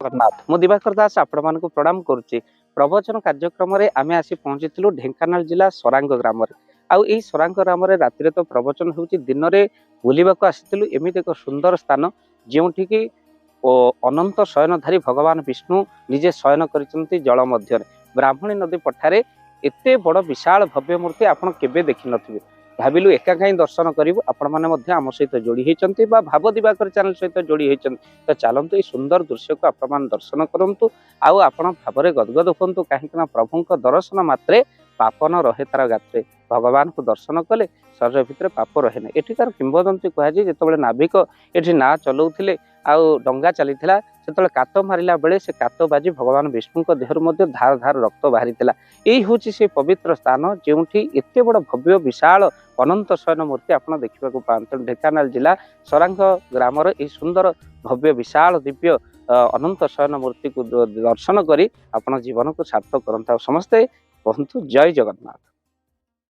जगन्नाथ मु दिवाकर दास आपण मानक प्रणाम करुच्ची। प्रवचन कार्यक्रम आम आसी पहुंची ढेंकानाल जिला सरांग ग्राम आउ यही सरांग ग्राम राति तो प्रवचन हो दिन में बुलवाक आसी एमती एक सुंदर स्थान जो अनंत शयनधारी भगवान विष्णु निजे शयन कर जल मध्य ब्राह्मणी नदी पठारे एते बड़ विशाल भव्य मूर्ति आपड़ केबे देखि नथिबे। भाविलु एका कहीं दर्शन करूँ आपण मैंने आम सहित जोड़ी होती भाव दिवाकर चैनल सहित जोड़ी होती तो चलतु ये सुंदर दृश्य को आपण दर्शन करूँ आउ आपण भाव गदगद हूँ कहीं प्रभु दर्शन मात्रे पाप न रहे तार गात्रे भगवान को दर्शन कले शरीर भितर पाप रहे ना। एठिकार किंवदंती कहुए जो नाविक ये ना चलाऊे आउ डंगा चली से कात मारिला बेले से कात बाजी भगवान विष्णु देहर मध्य धार धार रक्त बाहरी यही हूँ से पवित्र स्थान जो एत बड़ भव्य विशाल अनंत शयन मूर्ति आपड़ देखा पाते ढेंकानाल जिला सरांग ग्राम यह सुंदर भव्य विशाल दिव्य अनंत शयन मूर्ति को दर्शन करी आपन जीवन को सार्थक करता समस्ते कहतु जय जगन्नाथ।